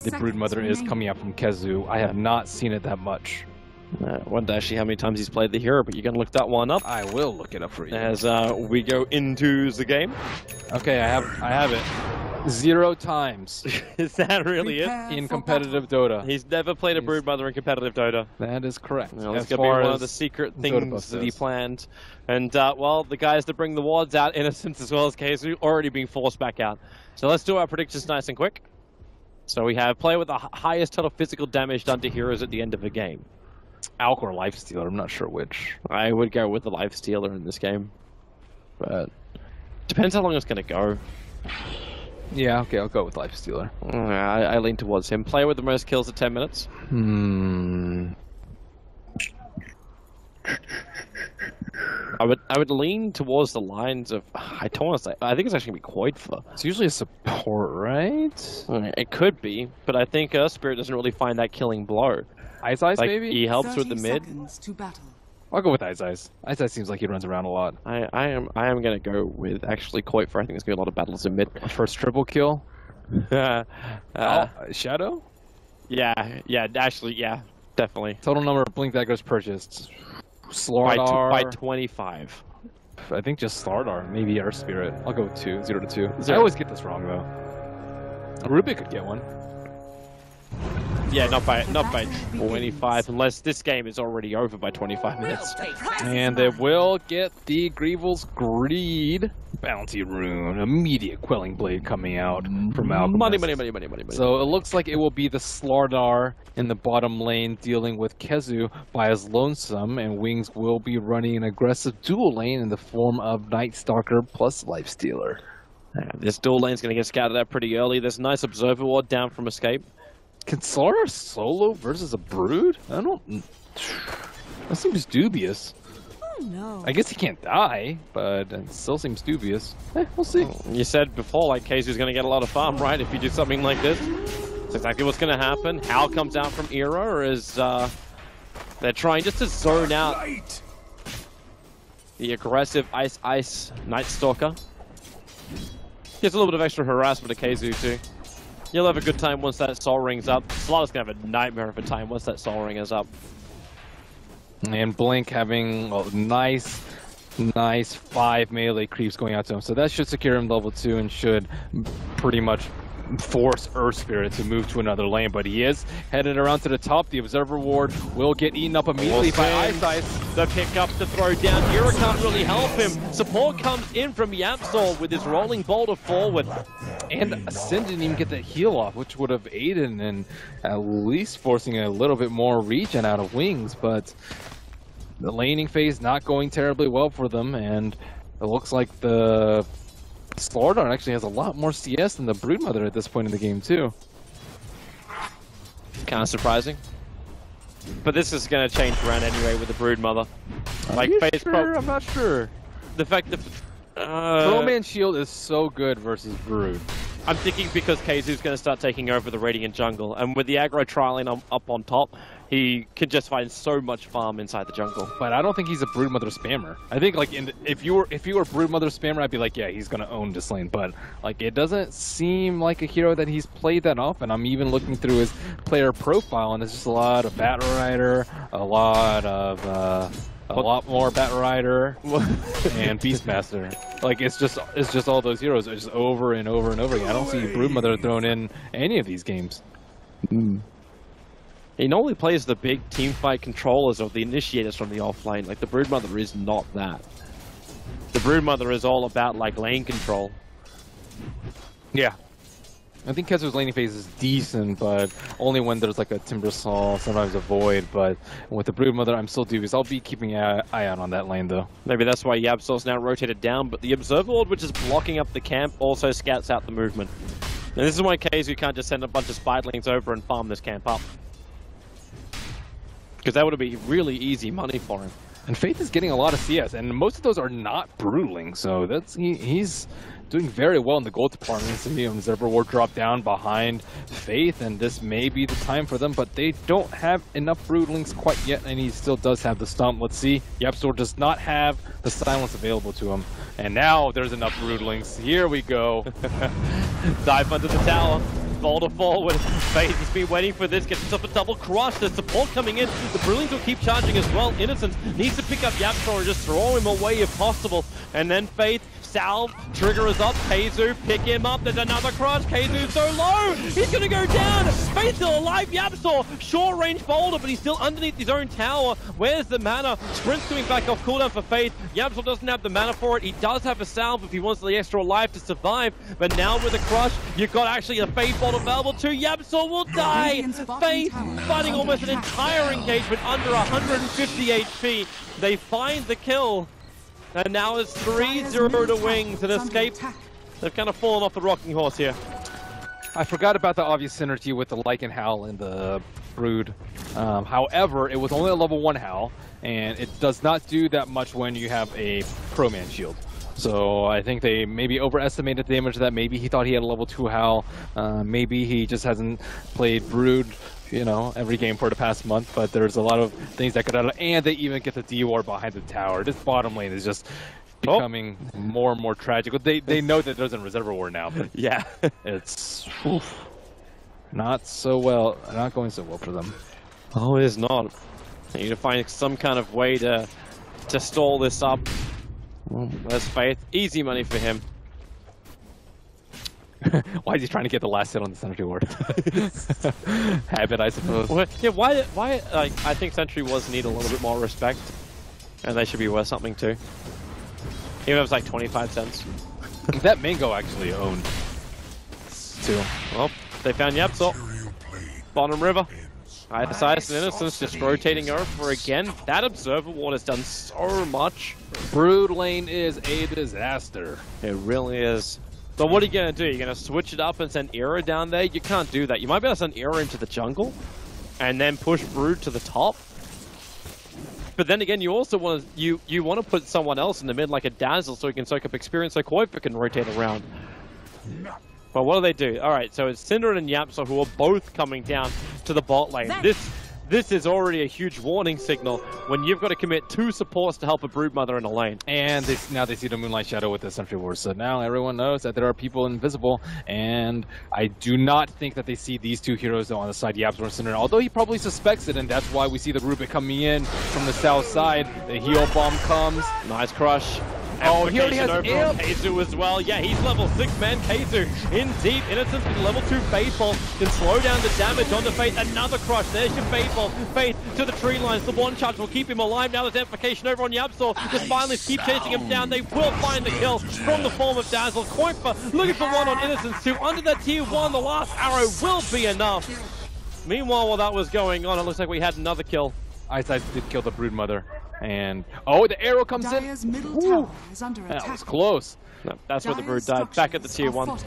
the Broodmother is coming out from KheZu. I have not seen it that much. I wonder actually how many times he's played the hero, but you're going to look that one up. I will look it up for you. As we go into the game. Okay, I have it. 0 times. Is that really it? In competitive Dota. He's never played a Broodmother in competitive Dota. That is correct. Well, that's going to be one of the secret things that he planned. And, well, the guys that bring the wards out, Innocence as well as KheZu, already being forced back out. So let's do our predictions nice and quick. So we have player with the highest total physical damage done to heroes at the end of a game. Alk or Lifestealer, I'm not sure which. I would go with the Lifestealer in this game. But depends how long it's going to go. Yeah, okay, I'll go with Lifestealer. I lean towards him. Player with the most kills at 10 minutes. I would lean towards the lines of, I don't want to say, I think it's actually going to be Koidfa. It's usually a support, right? It could be, but I think Spirit doesn't really find that killing blow. Ice like, maybe? He helps with the mid. I'll go with Ice. Ice seems like he runs around a lot. I am going to go with actually Koidfa. I think there's going to be a lot of battles in mid. First triple kill? Shadow? Yeah, actually, yeah, definitely. Total number of Blink Daggers purchased. Slardar. By 25. I think just Slardar, maybe Earth Spirit. I'll go with 2, 0 to 2. I always get this wrong though. Ruby could get one. Yeah, not by 25, unless this game is already over by 25 minutes. And they will get the Grievel's Greed Bounty Rune. Immediate Quelling Blade coming out from Alchemist. Money. So it looks like it will be the Slardar in the bottom lane dealing with KheZu by his lonesome, and Wings will be running an aggressive dual lane in the form of Night Stalker plus Lifestealer. This dual lane's going to get scouted out pretty early. There's a nice Observer Ward down from Escape. Can Slardar solo versus a Brood? That seems dubious. Oh no. I guess he can't die, but it still seems dubious. We'll see. You said before, like, KheZu's going to get a lot of farm, right? If you do something like this. That's exactly what's going to happen. Hal comes out from Era as they're trying just to zone out the aggressive Ice Night Stalker. Gets a little bit of extra harassment to KheZu too. You'll have a good time once that soul ring's up. Slaughter's going to have a nightmare of a time once that soul ring is up. And Blink having nice 5 melee creeps going out to him. So that should secure him level 2 and should pretty much force Earth Spirit to move to another lane. But he is headed around to the top. The Observer Ward will get eaten up immediately by Ice. The pick up, the throw down. Era can't really help him. Support comes in from Yapsol with his rolling boulder forward. And Sin didn't even get the heal off, which would have aided in at least forcing a little bit more regen out of Wings. But the laning phase not going terribly well for them, and it looks like the Slardar actually has a lot more CS than the Broodmother at this point in the game too. Kind of surprising. But this is going to change around anyway with the Broodmother. Like, sure? I'm not sure. The fact that Crowman Shield is so good versus Brood. I'm thinking because KheZu's going to start taking over the Radiant jungle, and with the aggro trialing up on top, he can just find so much farm inside the jungle. But I don't think he's a Broodmother spammer. I think like if you were Broodmother spammer, I'd be like, yeah, he's going to own this lane. But like it doesn't seem like a hero that he's played that often. I'm even looking through his player profile, and it's just a lot of Bat Rider, a lot more Bat Rider and Beastmaster. Like it's just all those heroes just over and over and over again. I don't see Broodmother thrown in any of these games. He normally plays the big teamfight controllers or the initiators from the offlane. Like the Broodmother is not that. The Broodmother is all about like lane control. Yeah. I think KheZu's laning phase is decent, but only when there's like a Timbersaw, sometimes a Void. But with the Broodmother, I'm still dubious. I'll be keeping an eye out on that lane, though. Maybe that's why Yapsol's now rotated down, but the Observer Lord, which is blocking up the camp, also scouts out the movement. And this is why KheZu can't just send a bunch of Spiderlings over and farm this camp up. Because that would be really easy money for him. And Faith is getting a lot of CS, and most of those are not Broodlings, so that's he's doing very well in the gold department. See Observer Ward drop down behind Faith, and this may be the time for them, but they don't have enough Broodlings quite yet, and he still does have the stump. Let's see. Yapsor does not have the silence available to him. And now there's enough Broodlings. Here we go. Dive under the tower. Boulder forward. Faith has been waiting for this, gets himself a double crush. There's support coming in. The Brilliants will keep charging as well. Innocence needs to pick up Yapsor and just throw him away if possible. And then Faith, salve, trigger is up. Keizu, pick him up. There's another crush. Keizu's so low. He's going to go down. Faith still alive. Yapsor, short range Boulder, but he's still underneath his own tower. Where's the mana? Sprint's coming back off cooldown for Faith. Yapsor doesn't have the mana for it. He does have a salve if he wants the extra life to survive. But now with a crush, you've got actually a Faith Bolt available too. Yapsor will die. Faith fighting almost an entire engagement under 150 HP. They find the kill. And now it's 3-0 to Wings and Escape. They've kind of fallen off the rocking horse here. I forgot about the obvious synergy with the Lycan Howl and the Brood. However, it was only a level 1 Howl, and it does not do that much when you have a Pro-Man shield. So I think they maybe overestimated the damage of that. Maybe he thought he had a level 2 Howl. Maybe he just hasn't played Brood, you know, every game for the past month. But there's a lot of things that could add up. And they even get the D-War behind the tower. This bottom lane is just becoming more and more tragic. They know that there's a Reservoir War now. But yeah, it's not so well. Not going so well for them. Oh, it is not. They need to find some kind of way to stall this up. There's Faith. Easy money for him. Why is he trying to get the last hit on the Sentry Ward? Habit, I suppose. Well, yeah, why? Like, I think Sentry Wards need a little bit more respect, and they should be worth something too. Even if it's like 25 cents. That Mango actually owned too. Well, they found Yapsor. Bottom river. TI6 and Innocence just rotating over again. That Observer Ward has done so much. Brood lane is a disaster. It really is. So what are you going to do? You're going to switch it up and send Era down there? You can't do that. You might be able to send Era into the jungle and then push Brood to the top. But then again, you also want to you want to put someone else in the mid like a Dazzle so he can soak up experience so Koifa can rotate around. Well, what do they do? All right, so it's Synderen and Yapsor who are both coming down to the bot lane. This is already a huge warning signal when you've got to commit 2 supports to help a Broodmother in a lane. And now they see the Moonlight Shadow with the Sentry Wars. So now everyone knows that there are people invisible. And I do not think that they see these 2 heroes on the side, Yapsor and Synderen. Although he probably suspects it, and that's why we see the Rubik coming in from the south side. The heal bomb comes. Nice crush. Oh, he already has over Keizu as well. Yeah, he's level 6, man. Keizu in deep. Innocence with level 2 Faithful can slow down the damage onto Faith. Another crush. There's your Faithful. Faith to the tree lines. The one charge will keep him alive. Now there's amplification over on Yapsor. Just finally keep chasing him down. They will find the kill from the form of Dazzle. Koifa looking for one on Innocence 2. Under that tier 1, the last arrow will be enough. Meanwhile, while that was going on, it looks like we had another kill. TI6 did kill the Broodmother. And oh, the arrow comes Dyer's in. Middle tower is under that attack. was close. No, that's where the Brood died. Back at the tier 1.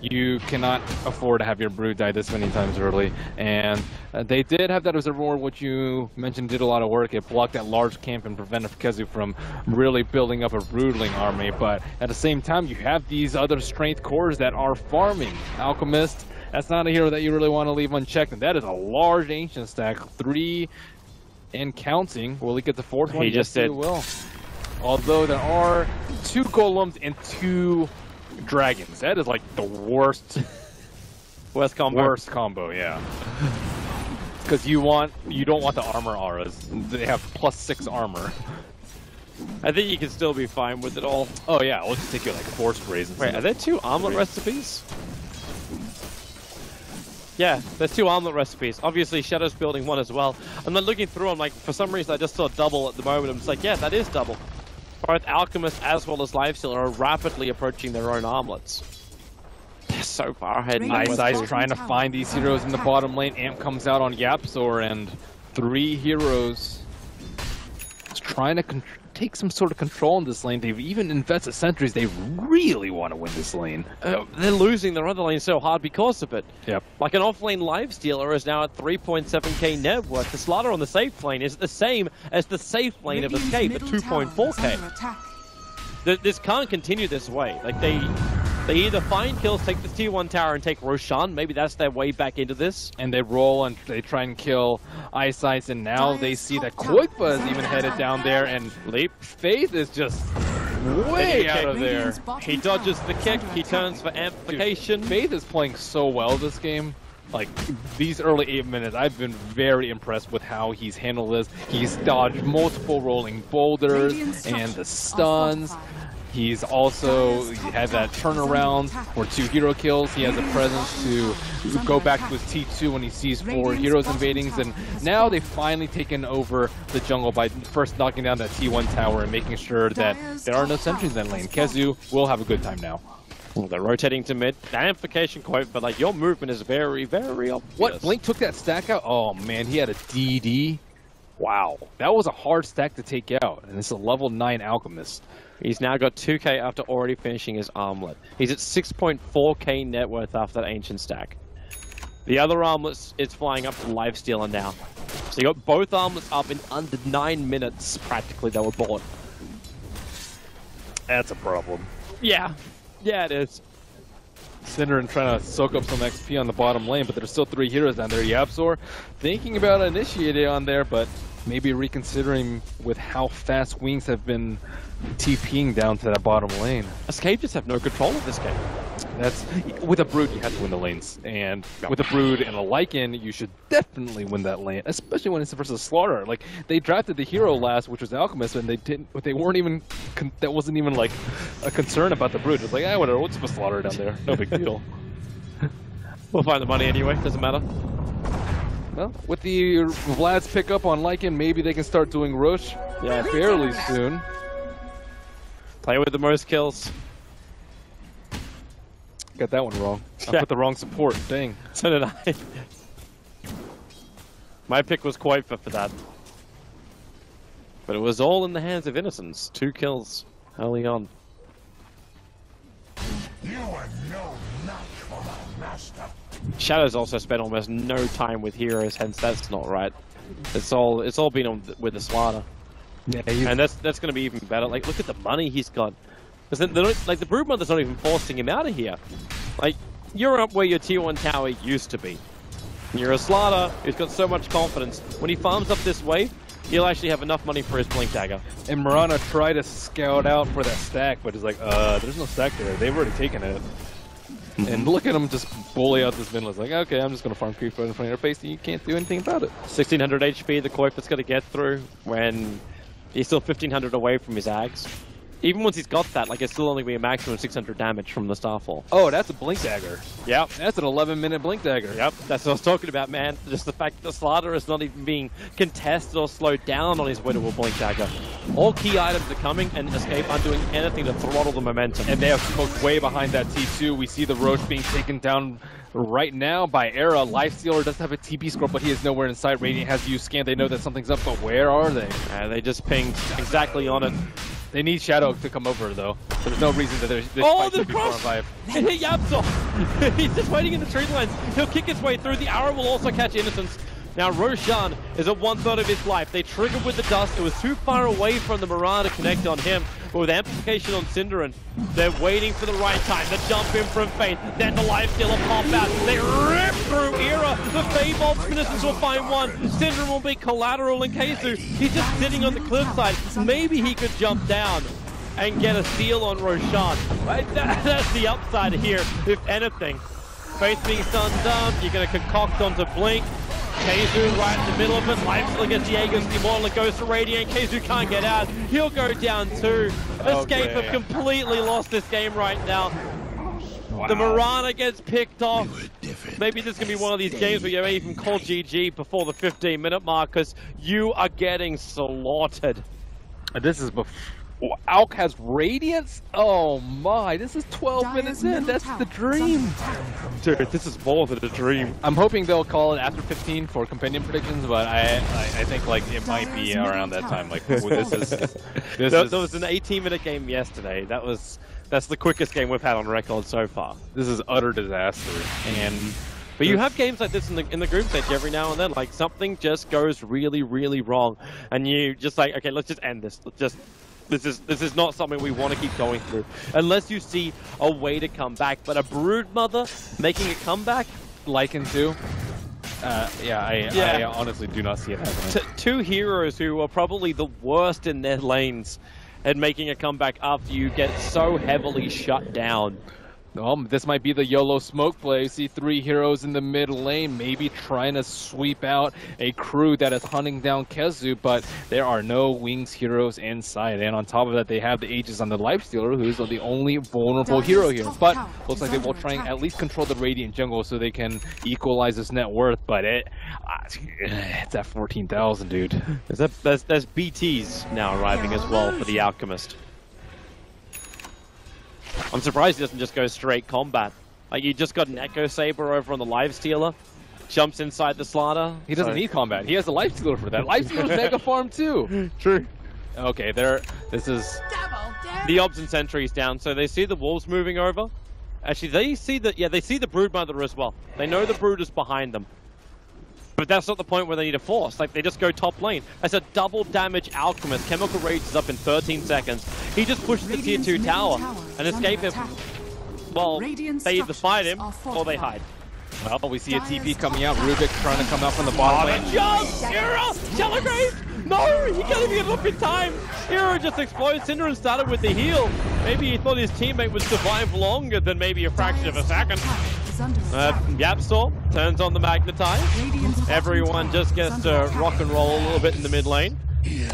You cannot afford to have your Brood die this many times early. And they did have that Reservoir, which you mentioned did a lot of work. It blocked that large camp and prevented Kezu from really building up a Broodling army. But at the same time, you have these other strength cores that are farming. Alchemist, that's not a hero that you really want to leave unchecked. And that is a large Ancient stack. 3 and counting. Will he get the 4th one? He just did. He will. Although there are 2 golems and 2 dragons. That is like the worst combo, yeah. Because you don't want the armor auras. They have +6 armor. I think you can still be fine with it all. Oh yeah, we'll just take you like 4 sprays. Wait, are there 2 armlet recipes? Yeah, there's 2 armlet recipes. Obviously, Shadow's building 1 as well. I'm then looking through, I'm like, for some reason I just saw double at the moment. I'm just like, yeah, that is double. Both Alchemist as well as Lifestealer are rapidly approaching their own armlets. They're so far ahead. TI6 trying to find these heroes in the bottom lane. Amp comes out on Yapsor, and 3 heroes trying to take some sort of control in this lane. They've even invested sentries. They really want to win this lane. They're losing their other lane so hard because of it. Yep. Like an off-lane Lifestealer is now at 3.7k net worth. The slaughter on the safe lane is the same as the safe lane of Escape at 2.4k. This can't continue this way. Like they either find kills, take the tier 1 tower and take Roshan. Maybe that's their way back into this. And they roll and they try and kill TI6, and now they see that Koifa is even headed down there, and Faith is just way out of there. He dodges the kick, he turns for amplification. Dude, Faith is playing so well this game. Like, these early 8 minutes, I've been very impressed with how he's handled this. He's dodged multiple rolling boulders and the stuns. He's also had that turnaround for 2 hero kills. He has a presence to go back to his T2 when he sees 4 heroes invading. And now they've finally taken over the jungle by first knocking down that T1 tower and making sure that there are no sentries in that lane. KheZu will have a good time now. Well, they're rotating to mid. Amplification quote, but like your movement is very, very obvious. What? Blink took that stack out? Oh man, he had a DD. Wow. That was a hard stack to take out. And it's a level 9 Alchemist. He's now got 2k after already finishing his armlet. He's at 6.4k net worth after that ancient stack. The other armlet is flying up to lifestealer now. So you got both armlets up in under 9 minutes, practically, they were bought. That's a problem. Yeah. Yeah, it is. Synderen trying to soak up some XP on the bottom lane, but there's still 3 heroes down there. YapzOr thinking about initiating on there, but maybe reconsidering with how fast Wings have been TPing down to that bottom lane. Escape just have no control of this game. That's with a Brood, you have to win the lanes, and with a Brood and a Lycan, you should definitely win that lane, especially when it's versus Slaughter. Like, they drafted the hero last, which was Alchemist, and they weren't even that wasn't even like a concern about the Brood. It's like, whatever, what's with Slaughter down there? No big deal. We'll find the money anyway. Doesn't matter. Well, with the Vlad's pickup on Lycan, maybe they can start doing Roche fairly soon. Play with the most kills. Got that one wrong. I put the wrong support. Dang. So did I. My pick was quite for that. But it was all in the hands of innocence. 2 kills early on. You are no match for my master. Shadow's also spent almost no time with heroes, hence that's not right. It's all been on with the Slaughter. Yeah, and that's going to be even better. Like, look at the money he's got. Like, the Broodmother's not even forcing him out of here. Like, you're up where your tier 1 tower used to be. You're a Slaughter who's got so much confidence. When he farms up this wave, he'll actually have enough money for his Blink Dagger. And Mirana tried to scout out for that stack, but he's like, there's no stack there. They've already taken it. And look at him just bully out this middle. It's like, okay, I'm just going to farm creep in front of your face, and you can't do anything about it. 1600 HP, the Koifer's going to get through when he's still 1500 away from his Ags. Even once he's got that, like, it's still only be a maximum of 600 damage from the Starfall. Oh, that's a Blink Dagger. Yep. That's an 11-minute Blink Dagger. Yep, that's what I was talking about, man. Just the fact that the Slaughter is not even being contested or slowed down on his way to a Blink Dagger. All key items are coming, and Escape aren't doing anything to throttle the momentum. And they have smoked way behind that T2. We see the Roche being taken down right now by Era. Lifestealer doesn't have a TP score, but he is nowhere in sight. Radiant has used scan. They know that something's up, but where are they? They just pinged exactly on it. They need Shadow to come over, though. There's no reason that this fight should be 4 on 5. It hit YapzOr. He's just waiting in the tree lines. He'll kick his way through. The arrow will also catch Innocence. Now, Roshan is at 1/3 of his life. They triggered with the dust. It was too far away from the Mirana to connect on him. But with amplification on Synderen, they're waiting for the right time. The jump in from Faith. Then the Lifestealer pop out. They rip through Era. The Feybolt's Innocence will find one. Synderen will be collateral in KheZu. He's just sitting on the cliffside. Maybe he could jump down and get a steal on Roshan. Right? That's the upside here, if anything. Faith being stunned down. You're going to concoct onto Blink. KheZu right in the middle of it. Lifestealer gets the Aegis, the Immortal, it goes to Radiant. KheZu can't get out. He'll go down too. Escape have completely lost this game right now. Wow. The Mirana gets picked off. Maybe this is going to be one of these games where you may even call GG before the 15-minute mark because you are getting slaughtered. This is before Alk has Radiance? Oh my, this is 12 minutes in. That's the dream. Dude, this is more than a dream. I'm hoping they'll call it after 15 for companion predictions, but I think like it might be around that time. Like there was an 18-minute game yesterday. That's the quickest game we've had on record so far. This is utter disaster. But you have games like this in the group stage every now and then. Like something just goes really, really wrong, and you just like, okay, let's just end this. This is not something we want to keep going through. Unless you see a way to come back. But a Broodmother making a comeback? Lycan too? I honestly do not see it happening. 2 heroes who are probably the worst in their lanes. and making a comeback after you get so heavily shut down. This might be the YOLO smoke play. See 3 heroes in the mid lane, maybe trying to sweep out a crew that is hunting down KheZu, but there are no Wings heroes inside. And on top of that, they have the Aegis on the Lifestealer, who's the only vulnerable hero here. But looks like they will try and at least control the Radiant jungle so they can equalize this net worth. But it's at 14,000, dude. There's BTs now arriving as well for the Alchemist. I'm surprised he doesn't just go straight combat. Like, you just got an Echo Saber over on the Lifestealer, jumps inside the Slaughter. He doesn't need combat. He has a Lifestealer for that. Lifestealer's mega farm too. True. Okay, this is... The Obs and Sentries down, so they see the Wolves moving over. Actually, they see the Broodmother as well. They know the Brood is behind them. But that's not the point where they need a force. Like, they just go top lane. That's a double damage Alchemist. Chemical Rage is up in 13 seconds. He just pushes the tier 2 tower and escape him. Well, they either fight him or they hide. Well, we see a TP coming out. Rubik trying to come out from the bottom lane. Jump! Hero! Telegrave! No! He can't even get up in time! Hero just explodes. Synderen started with the heal. Maybe he thought his teammate would survive longer than maybe a fraction of a second. Yapstor turns on the Magnetize. Everyone just gets to rock and roll a little bit in the mid lane.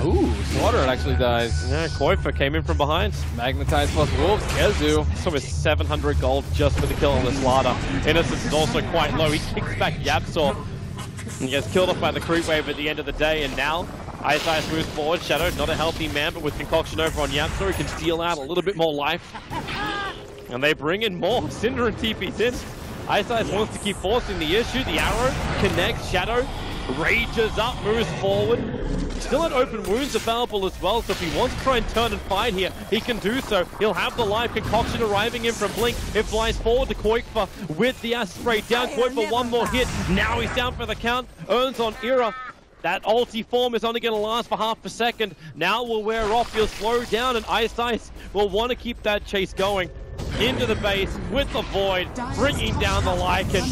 Ooh, Slaughter actually dies. Yeah, Koifa came in from behind. Magnetize plus Wolves, KheZu. So with 700 gold just for the kill on the Slaughter. Innocence is also quite low. He kicks back Yapstor and gets killed off by the creep wave at the end of the day. And now Ice moves forward. Shadow, not a healthy man, but with Concoction over on Yapstor, he can steal out a little bit more life. And they bring in more. Cinder and TP's in. Ice wants to keep forcing the issue. The arrow connects. Shadow rages up, moves forward. Still had open wounds available as well, so if he wants to try and turn and fight here, he can do so. He'll have the live Concoction arriving in from Blink. It flies forward to Koifa with the acid spray down. Koifa one more hit. Now he's down for the count. Earns on Era. That ulti form is only going to last for half a second. Now will wear off. He'll slow down, and Ice will want to keep that chase going. Into the base with the Void, bringing down the Lycan.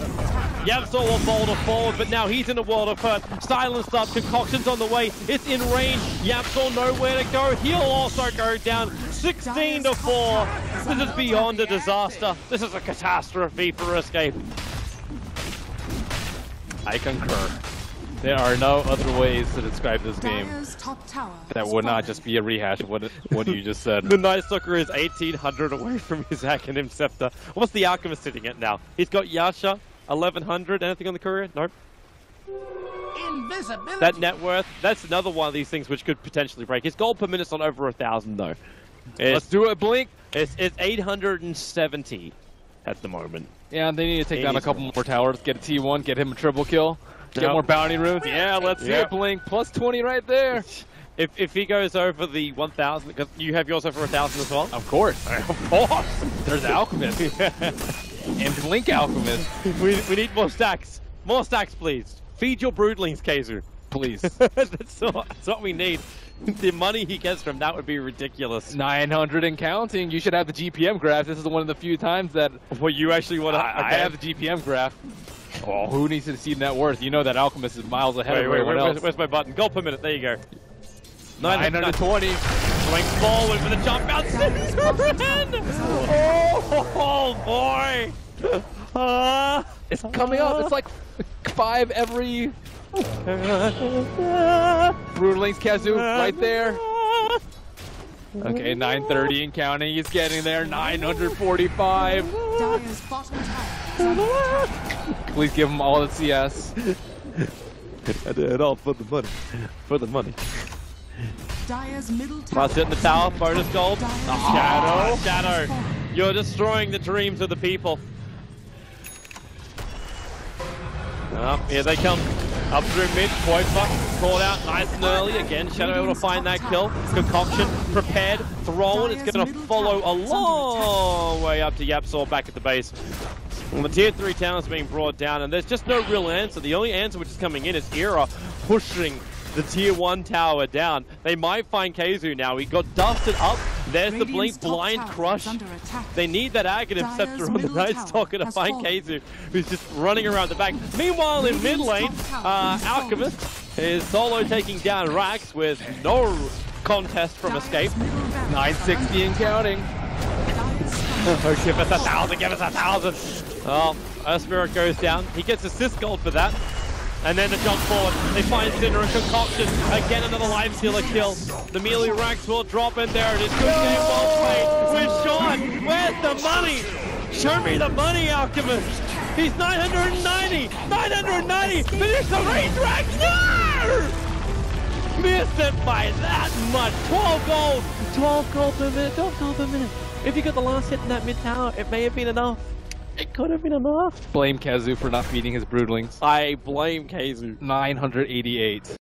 Yapstor will boulder forward, but now he's in a world of hurt. Silenced up, Concoction's on the way. It's in range. Yapstor nowhere to go. He'll also go down 16 to 4. This is beyond a disaster. This is a catastrophe for Escape. I concur. There are no other ways to describe this game that would not just be a rehash of what you just said. The Night Stalker is 1800 away from his Acronym Scepter. What's the Alchemist sitting at now? He's got Yasha, 1100. Anything on the courier? Nope. Invisibility. That net worth, that's another one of these things which could potentially break. His gold per minute's on over 1,000 though. Let's do it, Blink. It's 870 at the moment. Yeah, they need to take down a couple more towers, get a T1, get him a triple kill. Get more bounty runes. Yeah, let's see it, Blink. Plus 20 right there. If he goes over the 1,000, because you have yours over 1,000 as well? Of course. Of course. There's Alchemist. And Blink Alchemist. We need more stacks. More stacks, please. Feed your broodlings, KheZu. Please. That's what we need. The money he gets from that would be ridiculous. 900 and counting. You should have the GPM graph. This is one of the few times that... Well, you actually want to... I have the GPM graph. Oh, who needs to see net worth? You know that Alchemist is miles ahead of everyone else. Where's my button? Gold per minute. There you go. 920. Going forward for the jump out. Oh boy! It's coming up. It's like 5 every... Broodlings KheZu right there. Okay, 930 and counting. He's getting there. 945. Please give him all the CS. I did it all for the money. For the money. Plus hit the tower. Bonus gold. Shadow. You're destroying the dreams of the people. Oh, here they come. Up through mid, Koifa caught out nice and early. Again, Shadow able to find that kill. Concoction prepared, thrown. It's going to follow a long way up to Yapstor back at the base. Well, the tier 3 town is being brought down, and there's just no real answer. The only answer which is coming in is Era pushing the tier 1 tower down. They might find KheZu now. He got dusted up. There's the Blink blind crush. They need that Aghanim Scepter on the Night Stalker to find KheZu, who's just running around the back. Meanwhile, in mid lane, Alchemist is solo taking down Rax with no contest from Escape. 960 and counting. Oh, give us 1,000, give us 1,000. Oh, Spirit goes down. He gets assist gold for that. And then the jump forward. They find Cinder and Concoction. Again, another life stealer kill. The melee racks will drop in there. It is good game, well played. With Sean, where's the money? Show me the money, Alchemist. He's 990. 990. Finish the race rack. No! Missed it by that much. 12 gold. 12 gold per minute. 12 gold per minute. If you got the last hit in that mid tower, it may have been enough. It could have been enough. Blame Kazu for not beating his broodlings. I blame Kazu. 988.